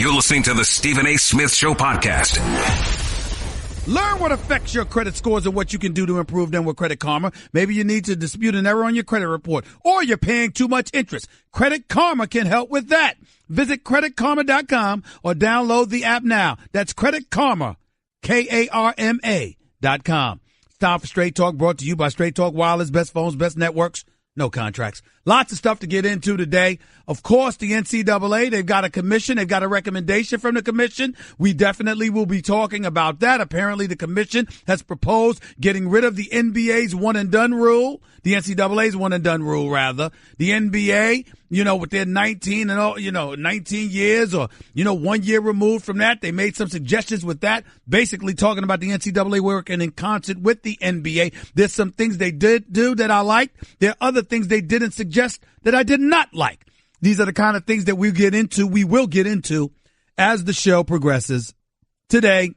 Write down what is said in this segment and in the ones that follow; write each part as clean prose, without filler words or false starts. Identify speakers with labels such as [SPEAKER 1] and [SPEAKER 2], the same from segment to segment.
[SPEAKER 1] You're listening to the Stephen A. Smith Show podcast.
[SPEAKER 2] Learn what affects your credit scores and what you can do to improve them with Credit Karma. Maybe you need to dispute an error on your credit report, or you're paying too much interest. Credit Karma can help with that. Visit creditkarma.com or download the app now. That's Credit Karma, KARMA.com. It's time for Straight Talk, brought to you by Straight Talk Wireless, best phones, best networks, no contracts. Lots of stuff to get into today. Of course, the NCAA, they've got a commission. They've got a recommendation from the commission. We definitely will be talking about that. Apparently, the commission has proposed getting rid of the NBA's one-and-done rule. The NCAA's one-and-done rule, rather. The NBA, with their 19 years or, 1 year removed from that, they made some suggestions with that, basically talking about the NCAA working in concert with the NBA. There's some things they did do that I liked. There are other things they didn't suggest that I did not like. These are the kind of things that we will get into as the show progresses today,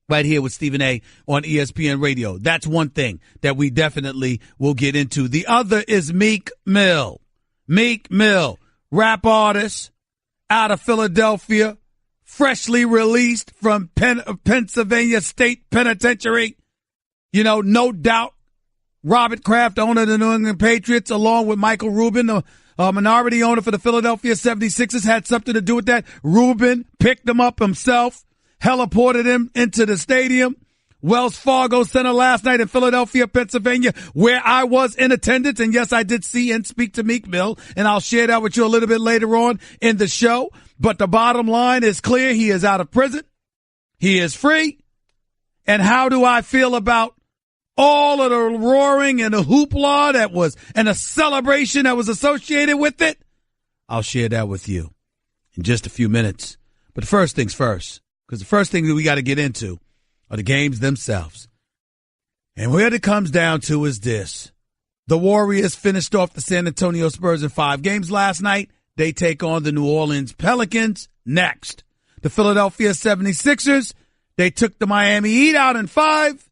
[SPEAKER 2] right here with Stephen A. on ESPN Radio. That's one thing that we definitely will get into. The other is Meek Mill. Meek Mill, rap artist out of Philadelphia, freshly released from Pennsylvania State Penitentiary. No doubt, Robert Kraft, owner of the New England Patriots, along with Michael Rubin, the minority owner for the Philadelphia 76ers, had something to do with that. Rubin picked him up himself, heliported him into the stadium, Wells Fargo Center last night in Philadelphia, Pennsylvania, where I was in attendance. And yes, I did see and speak to Meek Mill, and I'll share that with you a little bit later on in the show. But the bottom line is clear. He is out of prison. He is free. And how do I feel about all of the roaring and the hoopla that was, and the celebration that was associated with it? I'll share that with you in just a few minutes. But first things first, because the first thing that we got to get into are the games themselves. And what it comes down to is this. The Warriors finished off the San Antonio Spurs in 5 games last night. They take on the New Orleans Pelicans next. The Philadelphia 76ers, they took the Miami Heat out in 5.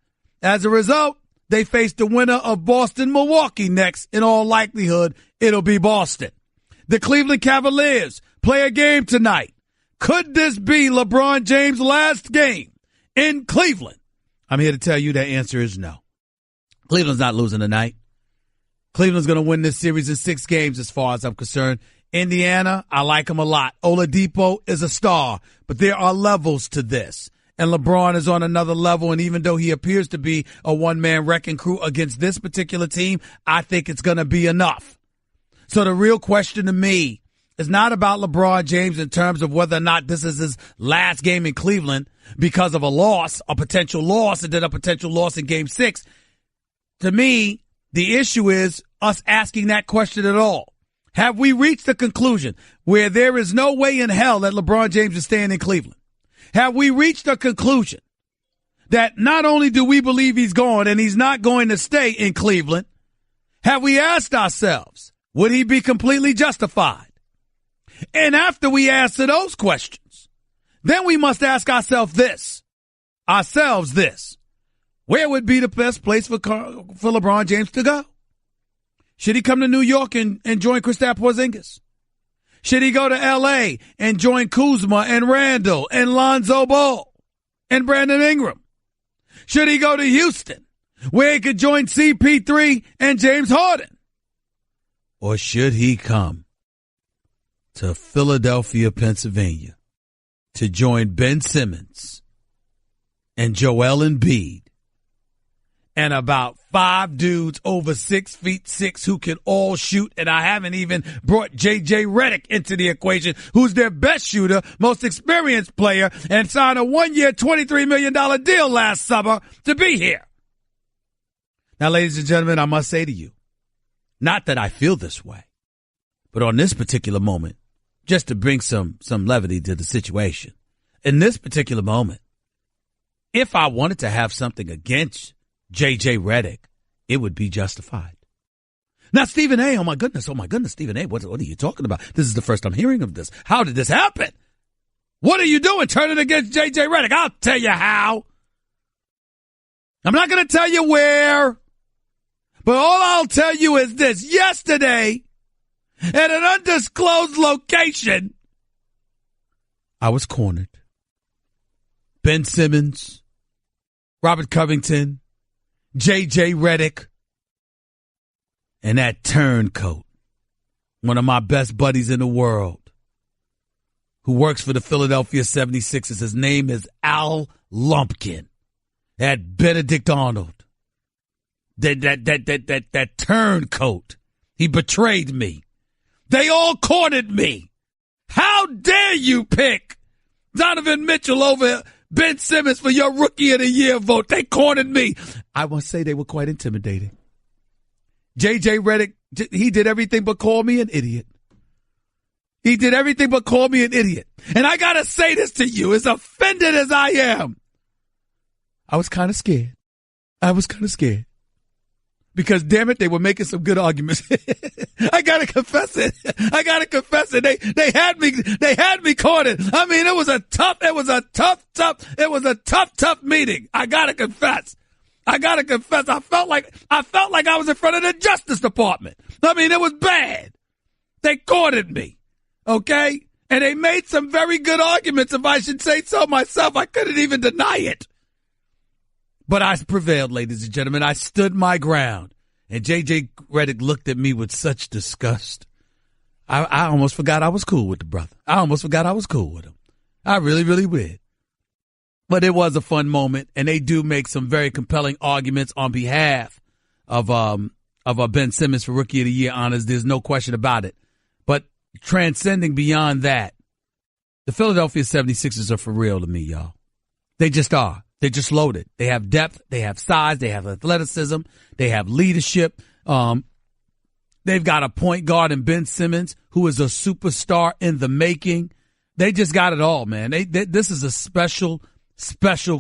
[SPEAKER 2] As a result, they face the winner of Boston-Milwaukee next. In all likelihood, it'll be Boston. The Cleveland Cavaliers play a game tonight. Could this be LeBron James' last game in Cleveland? I'm here to tell you that answer is no. Cleveland's not losing tonight. Cleveland's going to win this series in 6 games as far as I'm concerned. Indiana, I like them a lot. Oladipo is a star, but there are levels to this. And LeBron is on another level, and even though he appears to be a one-man wrecking crew against this particular team, I think it's going to be enough. So the real question to me is not about LeBron James in terms of whether or not this is his last game in Cleveland because of a loss, a potential loss, and then a potential loss in Game 6. To me, the issue is us asking that question at all. Have we reached a conclusion where there is no way in hell that LeBron James is staying in Cleveland? Have we reached a conclusion that not only do we believe he's gone and he's not going to stay in Cleveland, have we asked ourselves, would he be completely justified? And after we answer those questions, then we must ask ourselves this. Where would be the best place for LeBron James to go? Should he come to New York and join Kristaps Porzingis? Should he go to L.A. and join Kuzma and Randall and Lonzo Ball and Brandon Ingram? Should he go to Houston, where he could join CP3 and James Harden? Or should he come to Philadelphia, Pennsylvania, to join Ben Simmons and Joel Embiid and about 5 dudes over 6'6" who can all shoot? And I haven't even brought J.J. Redick into the equation, who's their best shooter, most experienced player, and signed a 1-year, $23 million deal last summer to be here. Now, ladies and gentlemen, I must say to you, not that I feel this way, but on this particular moment, just to bring some levity to the situation, in this particular moment, if I wanted to have something against J.J. Redick, it would be justified. Now, Stephen A., oh my goodness, Stephen A., what are you talking about? This is the first I'm hearing of this. How did this happen? What are you doing turning against J.J. Redick? I'll tell you how. I'm not going to tell you where, but all I'll tell you is this. Yesterday, at an undisclosed location, I was cornered. Ben Simmons, Robert Covington, J.J. Redick, and that turncoat, one of my best buddies in the world, who works for the Philadelphia 76ers. His name is Al Lumpkin. That Benedict Arnold. That turncoat. He betrayed me. They all cornered me. How dare you pick Donovan Mitchell over Ben Simmons for your Rookie of the Year vote? They cornered me. I must say they were quite intimidating. J.J. Redick, he did everything but call me an idiot. He did everything but call me an idiot. And I got to say this to you, as offended as I am, I was kind of scared. Because, damn it, they were making some good arguments. I got to confess it. They had me cornered. I mean, it was a tough meeting. I got to confess. I felt like I was in front of the Justice Department. I mean, it was bad. They cornered me. Okay? And they made some very good arguments, if I should say so myself. I couldn't even deny it. But I prevailed, ladies and gentlemen. I stood my ground. And J.J. Redick looked at me with such disgust. I almost forgot I was cool with the brother. I almost forgot I was cool with him. I really, really did. But it was a fun moment, and they do make some very compelling arguments on behalf of Ben Simmons for Rookie of the Year honors. There's no question about it. But transcending beyond that, the Philadelphia 76ers are for real to me, y'all. They just are. They're just loaded. They have depth. They have size. They have athleticism. They have leadership. They've got a point guard in Ben Simmons who is a superstar in the making. They just got it all, man. This is a special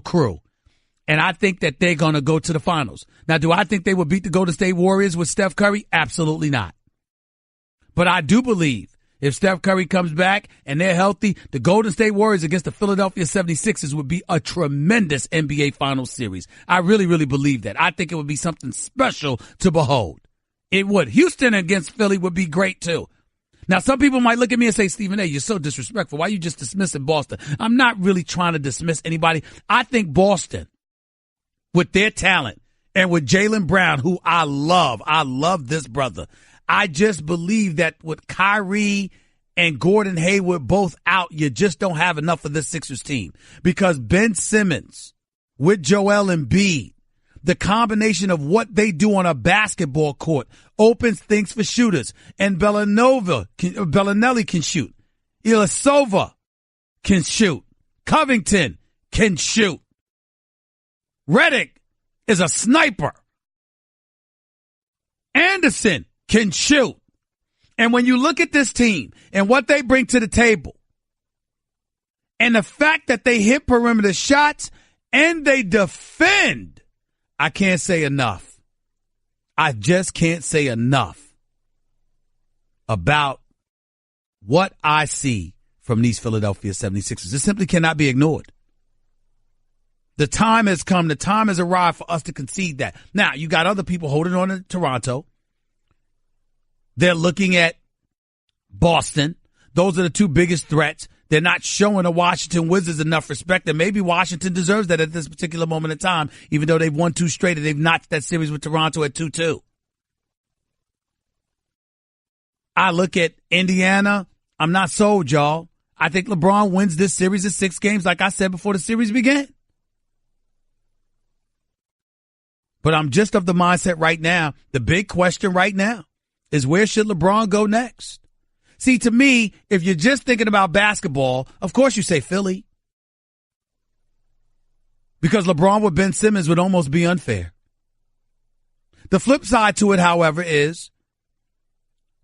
[SPEAKER 2] crew. And I think that they're going to go to the finals. Now, do I think they will beat the Golden State Warriors with Steph Curry? Absolutely not. But I do believe if Steph Curry comes back and they're healthy, the Golden State Warriors against the Philadelphia 76ers would be a tremendous NBA Finals series. I really, really believe that. I think it would be something special to behold. It would. Houston against Philly would be great, too. Now, some people might look at me and say, Stephen A., you're so disrespectful. Why are you just dismissing Boston? I'm not really trying to dismiss anybody. I think Boston, with their talent and with Jaylen Brown, who I love this brother. I just believe that with Kyrie and Gordon Hayward both out, you just don't have enough of this Sixers team. Because Ben Simmons with Joel Embiid, the combination of what they do on a basketball court opens things for shooters. And Bellinelli can shoot. Ilyasova can shoot. Covington can shoot. Redick is a sniper. Anderson can shoot. And when you look at this team and what they bring to the table and the fact that they hit perimeter shots and they defend, I can't say enough. I just can't say enough about what I see from these Philadelphia 76ers. It simply cannot be ignored. The time has come. The time has arrived for us to concede that. Now, you got other people holding on to Toronto. They're looking at Boston. Those are the two biggest threats. They're not showing the Washington Wizards enough respect, and maybe Washington deserves that at this particular moment in time, even though they've won two straight and they've notched that series with Toronto at 2-2. I look at Indiana. I'm not sold, y'all. I think LeBron wins this series in 6 games, like I said before the series began. But I'm just of the mindset right now, the big question right now is where should LeBron go next? See, to me, if you're just thinking about basketball, of course you say Philly. Because LeBron with Ben Simmons would almost be unfair. The flip side to it, however, is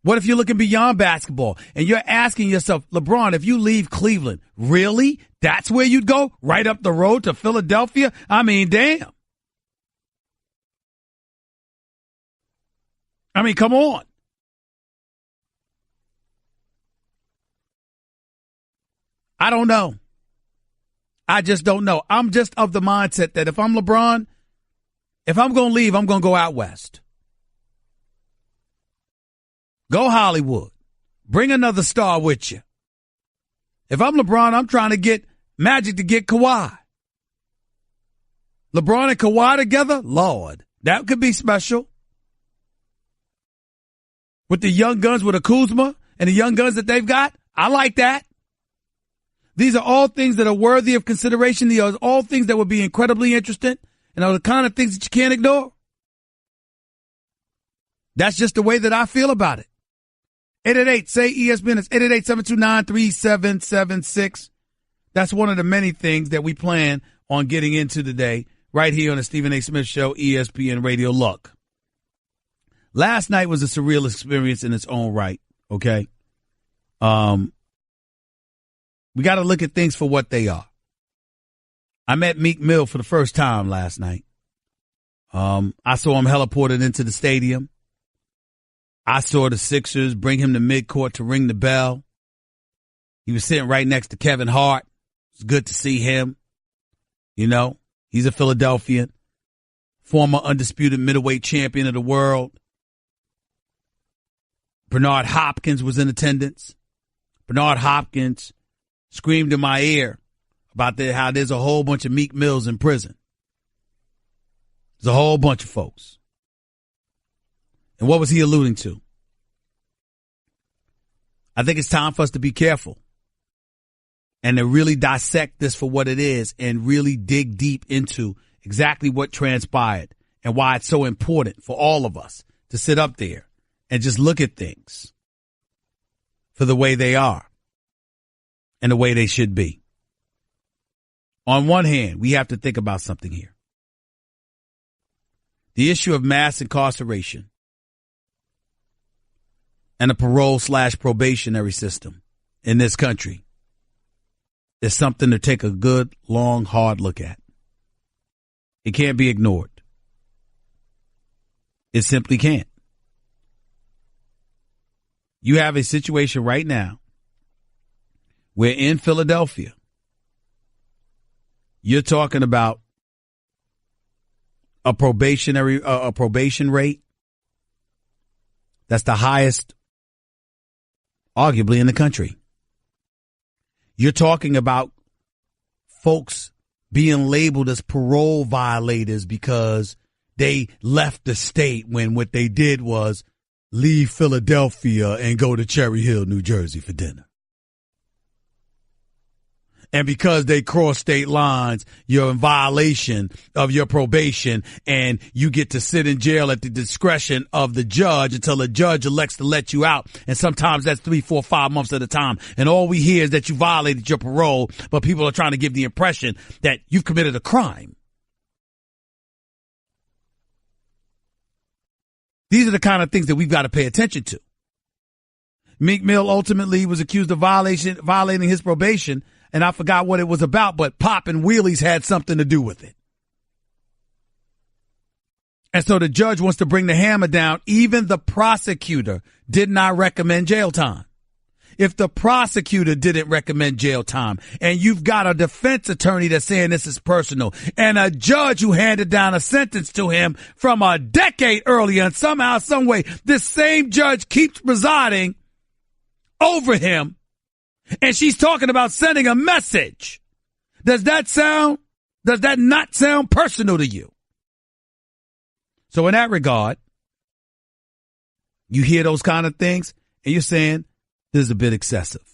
[SPEAKER 2] what if you're looking beyond basketball and you're asking yourself, LeBron, if you leave Cleveland, really? That's where you'd go? Right up the road to Philadelphia? I mean, damn. I mean, come on. I don't know. I just don't know. I'm just of the mindset that if I'm LeBron, if I'm going to leave, I'm going to go out west. Go Hollywood. Bring another star with you. If I'm LeBron, I'm trying to get Magic to get Kawhi. LeBron and Kawhi together? Lord, that could be special. With the young guns with a Kuzma and the young guns that they've got, I like that. These are all things that are worthy of consideration. These are all things that would be incredibly interesting and are the kind of things that you can't ignore. That's just the way that I feel about it. 888-SAY-ESPN. It's 888-729-3776. That's one of the many things that we plan on getting into today right here on the Stephen A. Smith Show, ESPN Radio. Look, last night was a surreal experience in its own right, okay? We got to look at things for what they are. I met Meek Mill for the first time last night. I saw him heliported into the stadium. I saw the Sixers bring him to midcourt to ring the bell. He was sitting right next to Kevin Hart. It's good to see him. You know, he's a Philadelphian, former undisputed middleweight champion of the world. Bernard Hopkins was in attendance. Bernard Hopkins screamed in my ear about how there's a whole bunch of Meek Mills in prison. There's a whole bunch of folks. And what was he alluding to? I think it's time for us to be careful and to really dissect this for what it is and really dig deep into exactly what transpired and why it's so important for all of us to sit up there and just look at things for the way they are and the way they should be. On one hand, we have to think about something here. The issue of mass incarceration and a parole/probationary system in this country is something to take a good, long, hard look at. It can't be ignored. It simply can't. You have a situation right now where in Philadelphia, you're talking about a probation rate that's the highest arguably in the country. You're talking about folks being labeled as parole violators because they left the state when what they did was leave Philadelphia and go to Cherry Hill, New Jersey for dinner. And because they cross state lines, you're in violation of your probation and you get to sit in jail at the discretion of the judge until the judge elects to let you out. And sometimes that's 3, 4, 5 months at a time. And all we hear is that you violated your parole, but people are trying to give the impression that you've committed a crime. These are the kind of things that we've got to pay attention to. Meek Mill ultimately was accused of violating his probation. And I forgot what it was about, but Pop and Wheelies had something to do with it. And so the judge wants to bring the hammer down. Even the prosecutor did not recommend jail time. If the prosecutor didn't recommend jail time and you've got a defense attorney that's saying this is personal and a judge who handed down a sentence to him from a decade earlier and somehow, some way, this same judge keeps presiding over him. And she's talking about sending a message. Does that not sound personal to you? So in that regard, you hear those kind of things and you're saying, this is a bit excessive.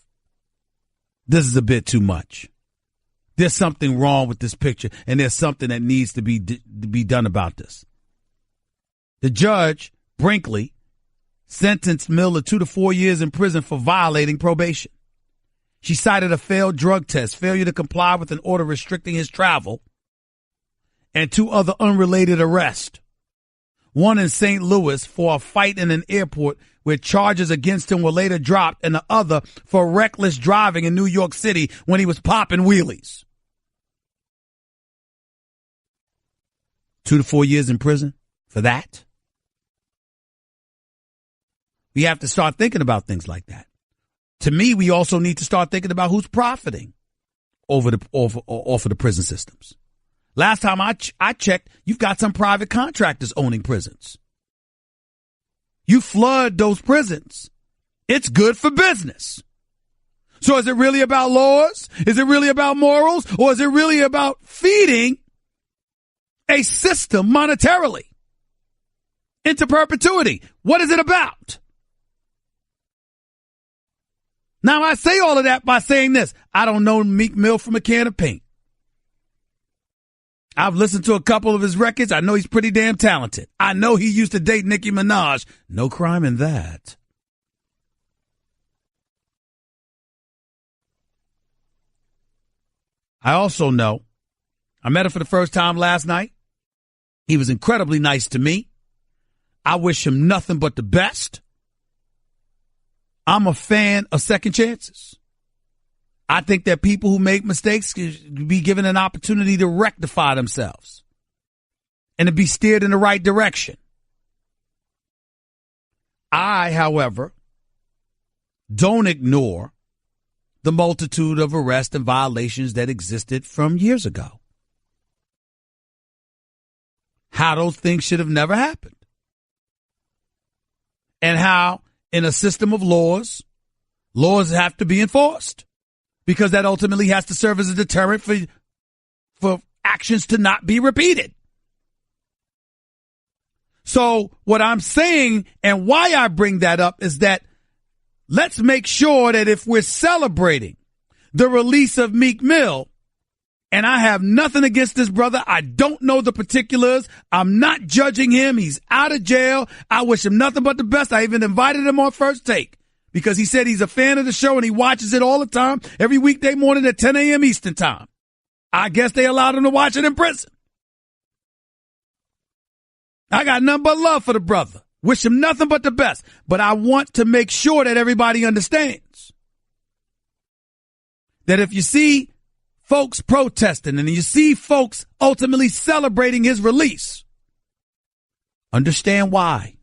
[SPEAKER 2] This is a bit too much. There's something wrong with this picture and there's something that needs to be done about this. The judge, Brinkley, sentenced Miller 2 to 4 years in prison for violating probation. She cited a failed drug test, failure to comply with an order restricting his travel, and 2 other unrelated arrests. One in St. Louis for a fight in an airport where charges against him were later dropped, and the other for reckless driving in New York City when he was popping wheelies. 2 to 4 years in prison for that? We have to start thinking about things like that. To me, we also need to start thinking about who's profiting off of the prison systems. Last time I checked, you've got some private contractors owning prisons. You flood those prisons, it's good for business. So is it really about laws? Is it really about morals? Or is it really about feeding a system monetarily into perpetuity? What is it about? Now, I say all of that by saying this. I don't know Meek Mill from a can of paint. I've listened to a couple of his records. I know he's pretty damn talented. I know he used to date Nicki Minaj. No crime in that. I also know I met him for the first time last night. He was incredibly nice to me. I wish him nothing but the best. I'm a fan of second chances. I think that people who make mistakes should be given an opportunity to rectify themselves and to be steered in the right direction. I, however, don't ignore the multitude of arrests and violations that existed from years ago. How those things should have never happened. And how, in a system of laws, laws have to be enforced. Because that ultimately has to serve as a deterrent for actions to not be repeated. So what I'm saying and why I bring that up is that let's make sure that if we're celebrating the release of Meek Mill, and I have nothing against this brother, I don't know the particulars, I'm not judging him, he's out of jail, I wish him nothing but the best. I even invited him on First Take because he said he's a fan of the show and he watches it all the time, every weekday morning at 10 a.m. Eastern time. I guess they allowed him to watch it in prison. I got nothing but love for the brother. Wish him nothing but the best. But I want to make sure that everybody understands that if you see folks protesting and you see folks ultimately celebrating his release, understand why.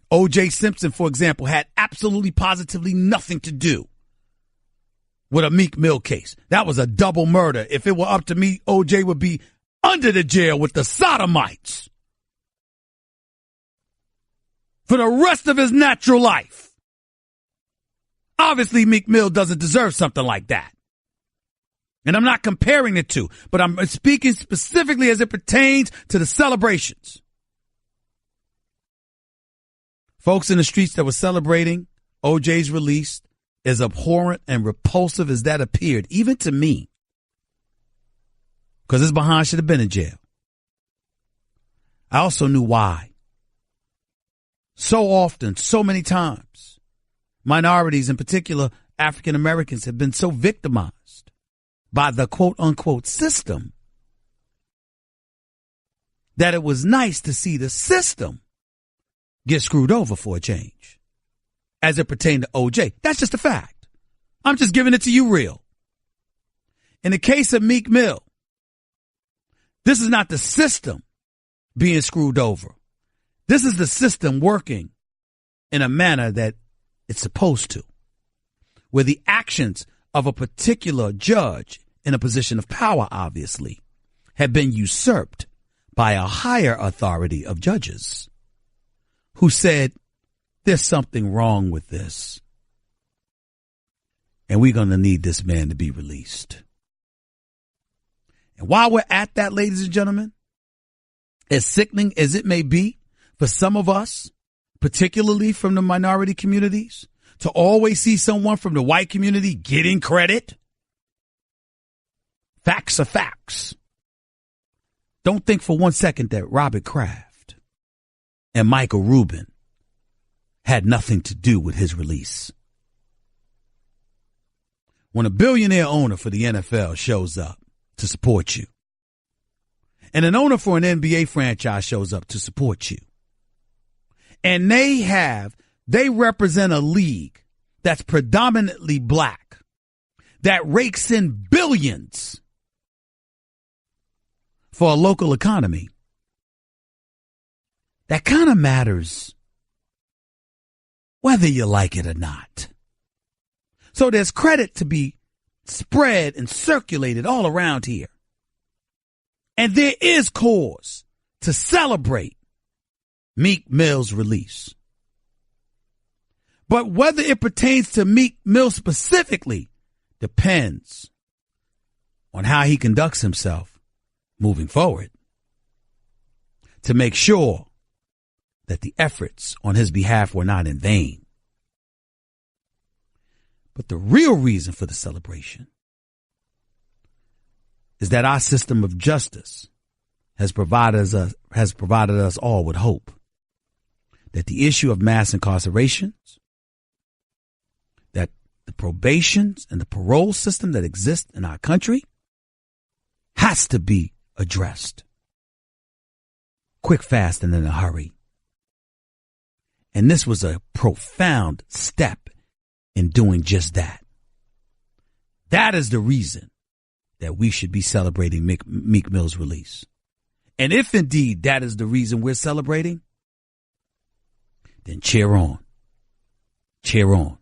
[SPEAKER 2] O.J. Simpson, for example, had absolutely positively nothing to do with a Meek Mill case. That was a double murder. If it were up to me, O.J. would be under the jail with the sodomites for the rest of his natural life. Obviously, Meek Mill doesn't deserve something like that. And I'm not comparing the two, but I'm speaking specifically as it pertains to the celebrations. Folks in the streets that were celebrating OJ's release, as abhorrent and repulsive as that appeared, even to me, because his behind should have been in jail, I also knew why. So often, so many times, minorities, in particular African Americans, have been so victimized by the quote unquote system that it was nice to see the system get screwed over for a change as it pertained to OJ. That's just a fact. I'm just giving it to you real. In the case of Meek Mill, this is not the system being screwed over. This is the system working in a manner that it's supposed to, where the actions of a particular judge in a position of power, obviously, have been usurped by a higher authority of judges who said, there's something wrong with this, and we're going to need this man to be released. And while we're at that, ladies and gentlemen, as sickening as it may be for some of us, particularly from the minority communities, to always see someone from the white community getting credit, facts are facts. Don't think for one second that Robert Kraft and Michael Rubin had nothing to do with his release. When a billionaire owner for the NFL shows up to support you, and an owner for an NBA franchise shows up to support you, and they represent a league that's predominantly black, that rakes in billions for a local economy, that kind of matters whether you like it or not. So there's credit to be spread and circulated all around here. And there is cause to celebrate Meek Mill's release. But whether it pertains to Meek Mill specifically depends on how he conducts himself moving forward to make sure that the efforts on his behalf were not in vain. But the real reason for the celebration is that our system of justice has provided us all with hope that the issue of mass incarcerations, that the probations and the parole system that exists in our country has to be addressed quick, fast, and in a hurry. And this was a profound step in doing just that. That is the reason that we should be celebrating Meek Mill's release. And if indeed that is the reason we're celebrating, then cheer on. Cheer on.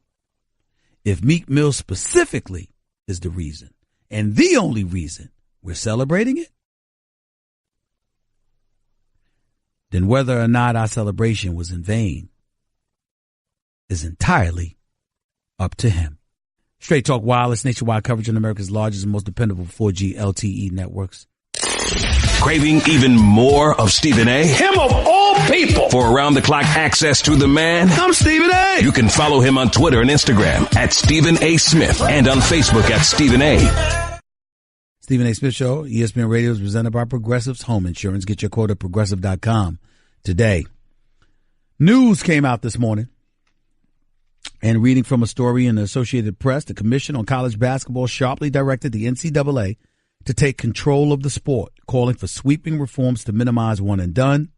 [SPEAKER 2] If Meek Mill specifically is the reason, and the only reason we're celebrating it, then whether or not our celebration was in vain is entirely up to him. Straight Talk Wireless, nationwide coverage on America's largest and most dependable 4G LTE networks.
[SPEAKER 1] Craving even more of Stephen A?
[SPEAKER 3] Him of all people!
[SPEAKER 1] For around-the-clock access to the man?
[SPEAKER 3] I'm Stephen A!
[SPEAKER 1] You can follow him on Twitter and Instagram at Stephen A. Smith and on Facebook at Stephen A.
[SPEAKER 2] Stephen A. Smith Show, ESPN Radio is presented by Progressive's Home Insurance. Get your quote at Progressive.com today. News came out this morning. And reading from a story in the Associated Press, the Commission on College Basketball sharply directed the NCAA to take control of the sport, calling for sweeping reforms to minimize one and done,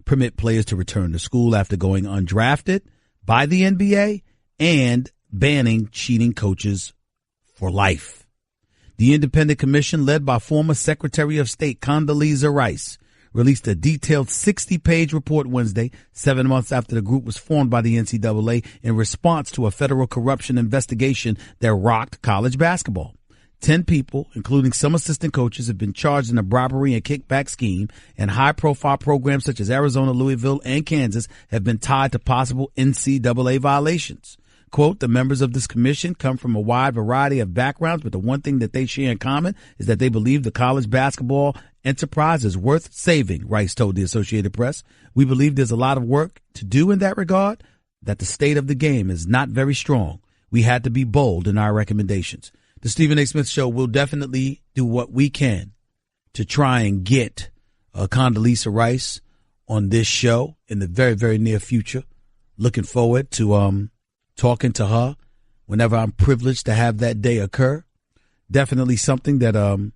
[SPEAKER 2] permit players to return to school after going undrafted by the NBA, and banning cheating coaches for life. The independent commission, led by former Secretary of State Condoleezza Rice, released a detailed 60-page report Wednesday, 7 months after the group was formed by the NCAA in response to a federal corruption investigation that rocked college basketball. 10 people, including some assistant coaches, have been charged in a bribery and kickback scheme, and high-profile programs such as Arizona, Louisville, and Kansas have been tied to possible NCAA violations. Quote, the members of this commission come from a wide variety of backgrounds, but the one thing that they share in common is that they believe the college basketball enterprise is worth saving, Rice told the Associated Press. We believe there's a lot of work to do in that regard, that the state of the game is not very strong. We had to be bold in our recommendations. The Stephen A. Smith Show will definitely do what we can to try and get Condoleezza Rice on this show in the very, very near future. Looking forward to talking to her whenever I'm privileged to have that day occur. Definitely something that I'm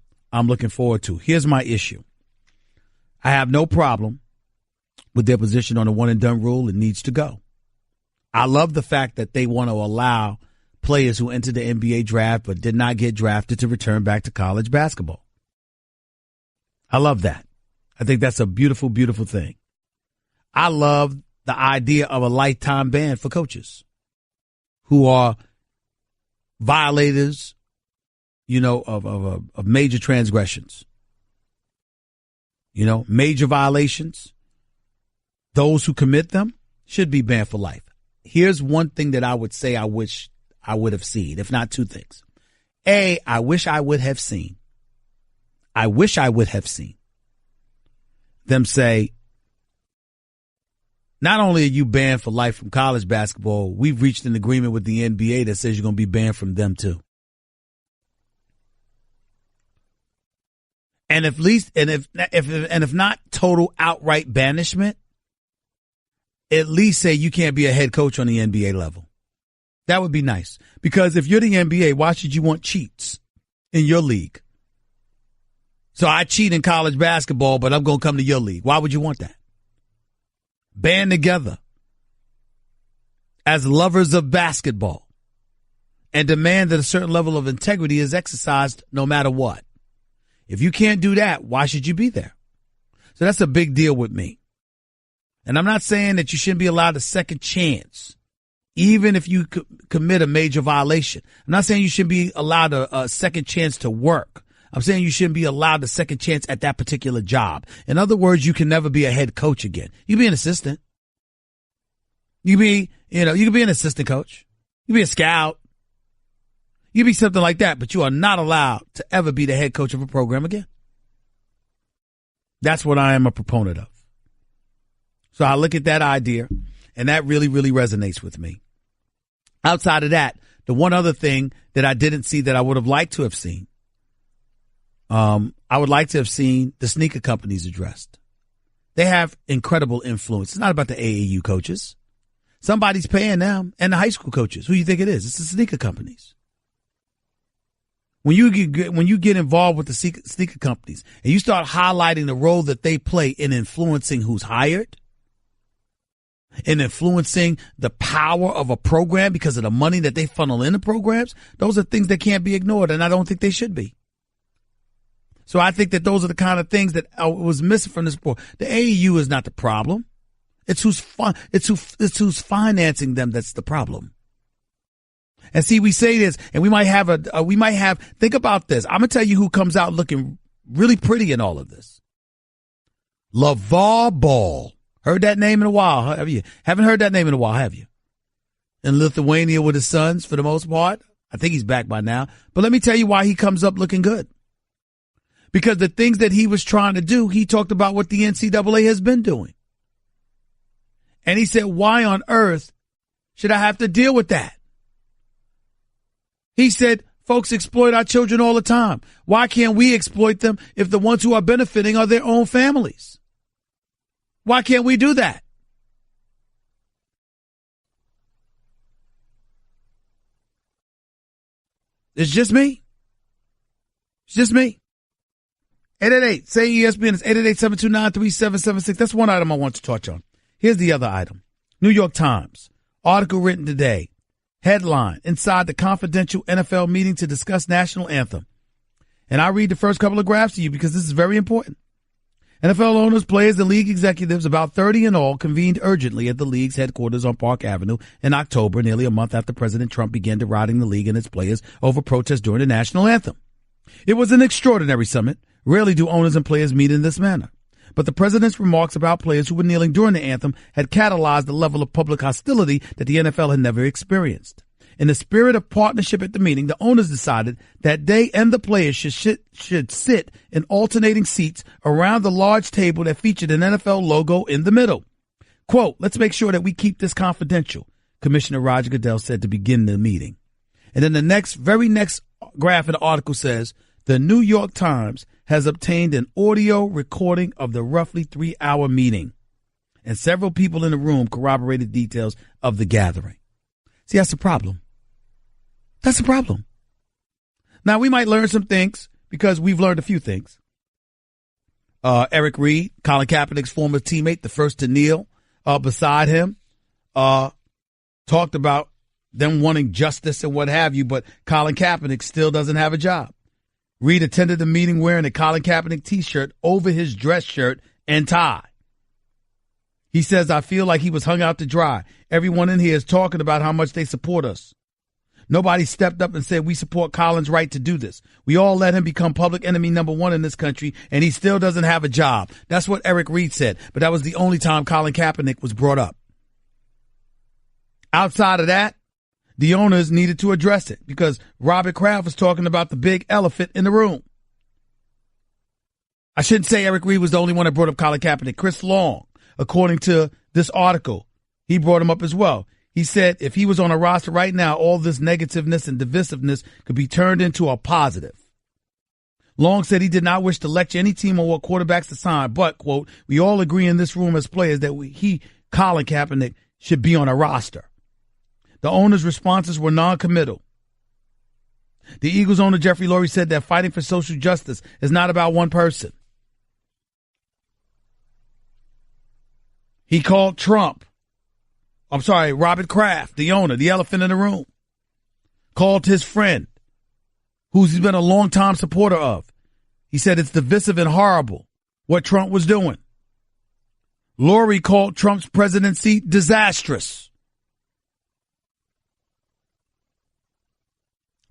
[SPEAKER 2] looking forward to. Here's my issue. I have no problem with their position on the one and done rule. It needs to go. I love the fact that they want to allow players who entered the NBA draft but did not get drafted to return back to college basketball. I love that. I think that's a beautiful, beautiful thing. I love the idea of a lifetime ban for coaches who are violators, of major transgressions, major violations. Those who commit them should be banned for life. Here's one thing that I would say I wish I would have seen, if not two things. A, I wish I would have seen them say, not only are you banned for life from college basketball, we've reached an agreement with the NBA that says you're going to be banned from them too. And if not total outright banishment, at least say you can't be a head coach on the NBA level. That would be nice. Because if you're the NBA, why should you want cheats in your league? So I cheat in college basketball, but I'm going to come to your league. Why would you want that? Band together as lovers of basketball and demand that a certain level of integrity is exercised no matter what. If you can't do that, why should you be there? So that's a big deal with me. And I'm not saying that you shouldn't be allowed a second chance, even if you commit a major violation. I'm not saying you shouldn't be allowed a second chance to work. I'm saying you shouldn't be allowed a second chance at that particular job. In other words, you can never be a head coach again. You be an assistant. You could be an assistant coach. You could be a scout. You could be something like that, but you are not allowed to ever be the head coach of a program again. That's what I am a proponent of. So I look at that idea, and that really, really resonates with me. Outside of that, the one other thing that I didn't see that I would have liked to have seen, I would like to have seen the sneaker companies addressed. They have incredible influence. It's not about the AAU coaches. Somebody's paying them, and the high school coaches. Who do you think it is? It's the sneaker companies. When you get involved with the sneaker companies and you start highlighting the role that they play in influencing who's hired, in influencing the power of a program because of the money that they funnel into programs, those are things that can't be ignored, and I don't think they should be. So I think that those are the kind of things that was missing from this sport. The AAU is not the problem. It's who's financing them that's the problem. And see, we say this, and we might have, think about this. I'm going to tell you who comes out looking really pretty in all of this. LeVar Ball. Heard that name in a while, have you? Haven't heard that name in a while, have you? In Lithuania with his sons, for the most part. I think he's back by now. But let me tell you why he comes up looking good. Because the things that he was trying to do, he talked about what the NCAA has been doing. And he said, why on earth should I have to deal with that? He said, folks exploit our children all the time. Why can't we exploit them if the ones who are benefiting are their own families? Why can't we do that? It's just me. It's just me. 888, say ESPN. It's 888-729-3776. That's one item I want to touch on. Here's the other item. New York Times, article written today. Headline, inside the confidential NFL meeting to discuss national anthem. And I read the first couple of graphs to you because this is very important. NFL owners, players, and league executives, about 30 in all, convened urgently at the league's headquarters on Park Avenue in October, nearly a month after President Trump began deriding the league and its players over protests during the national anthem. It was an extraordinary summit. Rarely do owners and players meet in this manner. But the president's remarks about players who were kneeling during the anthem had catalyzed the level of public hostility that the NFL had never experienced. In the spirit of partnership at the meeting, the owners decided that they and the players should sit in alternating seats around the large table that featured an NFL logo in the middle. Quote, let's make sure that we keep this confidential, Commissioner Roger Goodell said to begin the meeting. And then the very next graph in the article says, the New York Times has obtained an audio recording of the roughly 3-hour meeting, and several people in the room corroborated details of the gathering. See, that's the problem. That's the problem. Now, we might learn some things because we've learned a few things. Eric Reed, Colin Kaepernick's former teammate, the first to kneel beside him, talked about them wanting justice and what have you, but Colin Kaepernick still doesn't have a job. Reed attended the meeting wearing a Colin Kaepernick T-shirt over his dress shirt and tie. He says, I feel like he was hung out to dry. Everyone in here is talking about how much they support us. Nobody stepped up and said we support Colin's right to do this. We all let him become public enemy number one in this country, and he still doesn't have a job. That's what Eric Reed said, but that was the only time Colin Kaepernick was brought up. Outside of that, the owners needed to address it because Robert Kraft was talking about the big elephant in the room. I shouldn't say Eric Reed was the only one that brought up Colin Kaepernick. Chris Long, according to this article, he brought him up as well. He said if he was on a roster right now, all this negativeness and divisiveness could be turned into a positive. Long said he did not wish to lecture any team on what quarterbacks to sign, but, quote, we all agree in this room as players that Colin Kaepernick, should be on a roster. The owners' responses were non-committal. The Eagles owner Jeffrey Lurie said that fighting for social justice is not about one person. He called Robert Kraft, the owner, the elephant in the room, called his friend, who he's been a longtime supporter of. He said it's divisive and horrible what Trump was doing. Lurie called Trump's presidency disastrous.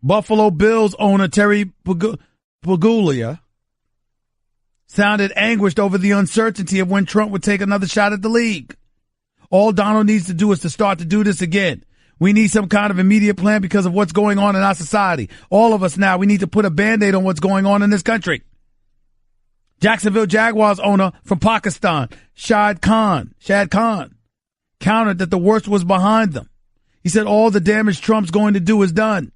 [SPEAKER 2] Buffalo Bills owner Terry Paguglia sounded anguished over the uncertainty of when Trump would take another shot at the league. All Donald needs to do is to start to do this again. We need some kind of immediate plan because of what's going on in our society. All of us now, we need to put a Band-Aid on what's going on in this country. Jacksonville Jaguars owner from Pakistan, Shad Khan, countered that the worst was behind them. He said all the damage Trump's going to do is done.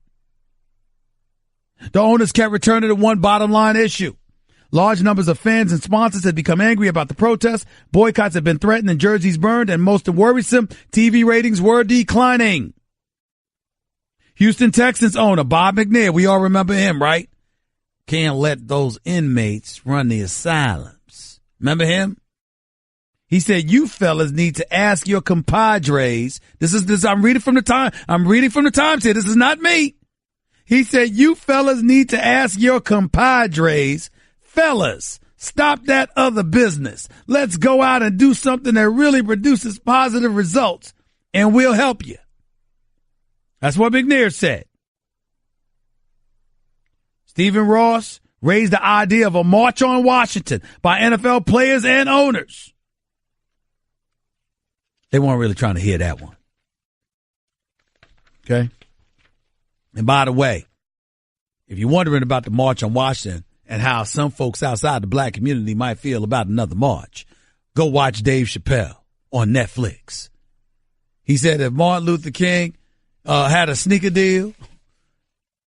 [SPEAKER 2] The owners kept returning to one bottom line issue. Large numbers of fans and sponsors had become angry about the protests. Boycotts had been threatened and jerseys burned, and most worrisome, TV ratings were declining. Houston Texans owner Bob McNair, we all remember him, right? Can't let those inmates run the asylums. Remember him? He said, you fellas need to ask your compadres. I'm reading from the Times here. This is not me. He said, you fellas need to ask your compadres. Fellas, stop that other business. Let's go out and do something that really produces positive results, and we'll help you. That's what McNair said. Stephen Ross raised the idea of a march on Washington by NFL players and owners. They weren't really trying to hear that one. Okay? And by the way, if you're wondering about the March on Washington and how some folks outside the black community might feel about another march, go watch Dave Chappelle on Netflix. He said if Martin Luther King had a sneaker deal,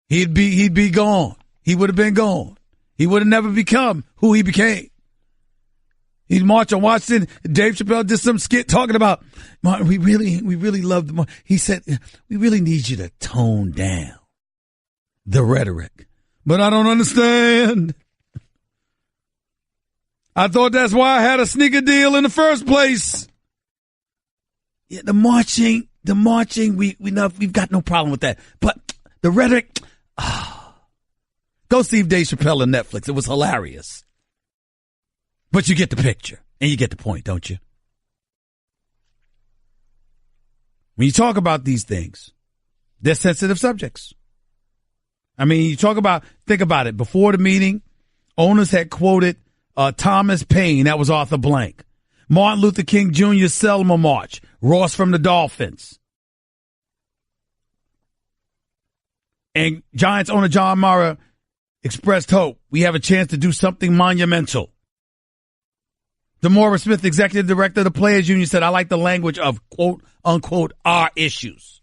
[SPEAKER 2] he'd be gone. He would have been gone. He would have never become who he became. He'd march on Washington. Dave Chappelle did some skit talking about, Martin, we really love the march. He said, we really need you to tone down the rhetoric. But I don't understand. I thought that's why I had a sneaker deal in the first place. Yeah, the marching, we've got no problem with that. But the rhetoric, go see Dave Chappelle on Netflix. It was hilarious. But you get the picture and you get the point, don't you? When you talk about these things, they're sensitive subjects. I mean, think about it. Before the meeting, owners had quoted Thomas Paine, that was Arthur Blank. Martin Luther King Jr.'s Selma March, Ross from the Dolphins. And Giants owner John Mara expressed hope. We have a chance to do something monumental. DeMaura Smith, executive director of the Players Union, said, I like the language of, quote, unquote, our issues.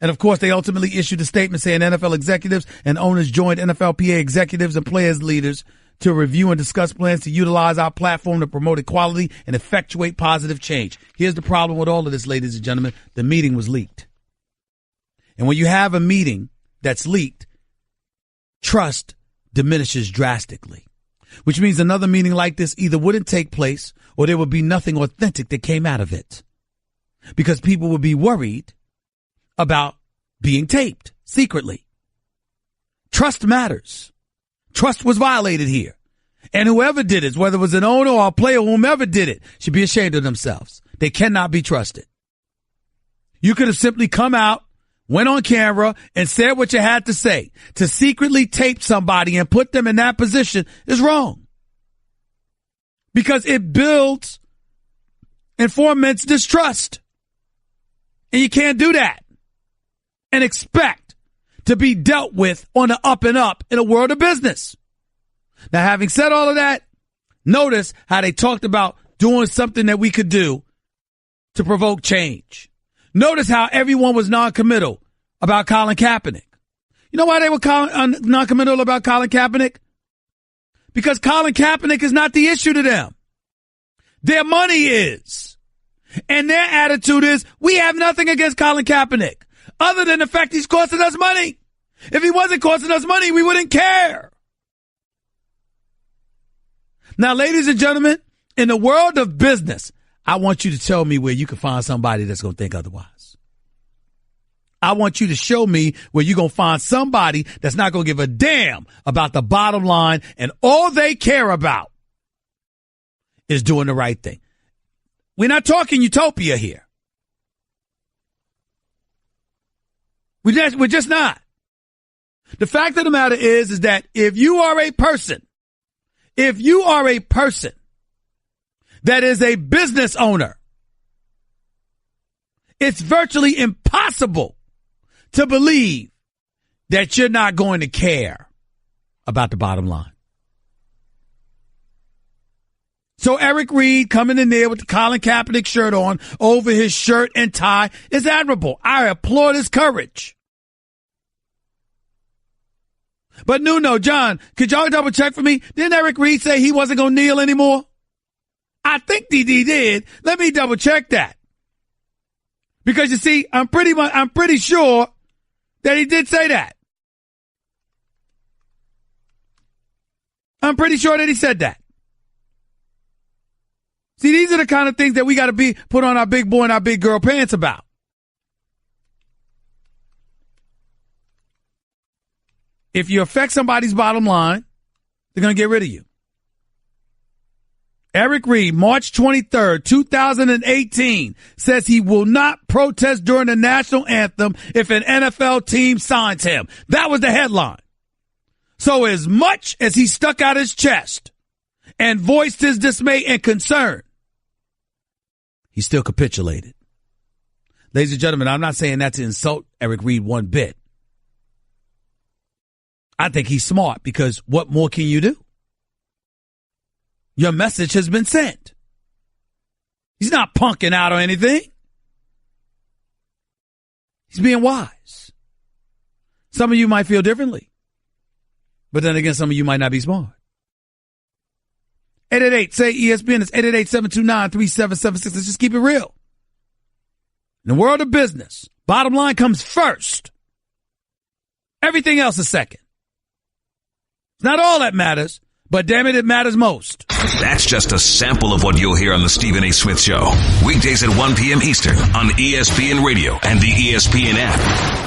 [SPEAKER 2] And, of course, they ultimately issued a statement saying NFL executives and owners joined NFLPA executives and players leaders to review and discuss plans to utilize our platform to promote equality and effectuate positive change. Here's the problem with all of this, ladies and gentlemen. The meeting was leaked. And when you have a meeting that's leaked, trust diminishes drastically. Which means another meeting like this either wouldn't take place or there would be nothing authentic that came out of it. Because people would be worried about being taped secretly. Trust matters. Trust was violated here. And whoever did it, whether it was an owner or a player, whomever did it, should be ashamed of themselves. They cannot be trusted. You could have simply come out, went on camera, and said what you had to say. To secretly tape somebody and put them in that position is wrong. Because it builds and foments distrust. And you can't do that and expect to be dealt with on the up and up in a world of business. Now, having said all of that, notice how they talked about doing something that we could do to provoke change. Notice how everyone was non-committal about Colin Kaepernick. You know why they were non-committal about Colin Kaepernick? Because Colin Kaepernick is not the issue to them. Their money is. And their attitude is, we have nothing against Colin Kaepernick, other than the fact he's costing us money. If he wasn't costing us money, we wouldn't care. Now, ladies and gentlemen, in the world of business, I want you to tell me where you can find somebody that's going to think otherwise. I want you to show me where you're going to find somebody that's not going to give a damn about the bottom line, and all they care about is doing the right thing. We're not talking utopia here. We're just not. The fact of the matter is that if you are a person that is a business owner, It's virtually impossible to believe that you're not going to care about the bottom line. So Eric Reid coming in there with the Colin Kaepernick shirt on over his shirt and tie is admirable. I applaud his courage. But Nuno, John, could y'all double check for me? Didn't Eric Reid say he wasn't going to kneel anymore? I think he did. Let me double check that. Because you see, I'm pretty sure that he did say that. I'm pretty sure that he said that. See, these are the kind of things that we got to put on our big boy and our big girl pants about. If you affect somebody's bottom line, they're going to get rid of you. Eric Reid, March 23rd, 2018, says he will not protest during the national anthem if an NFL team signs him. That was the headline. So as much as he stuck out his chest and voiced his dismay and concern, he still capitulated. Ladies and gentlemen, I'm not saying that to insult Eric Reid one bit. I think he's smart because what more can you do? Your message has been sent. He's not punking out or anything. He's being wise. Some of you might feel differently. But then again, some of you might not be smart. 888-SAY-ESPN. It's 888-729-3776. Let's just keep it real. In the world of business, bottom line comes first. Everything else is second. It's not all that matters, but damn it matters most.
[SPEAKER 1] That's just a sample of what you'll hear on the Stephen A. Smith Show. Weekdays at 1 p.m. Eastern on ESPN Radio and the ESPN app.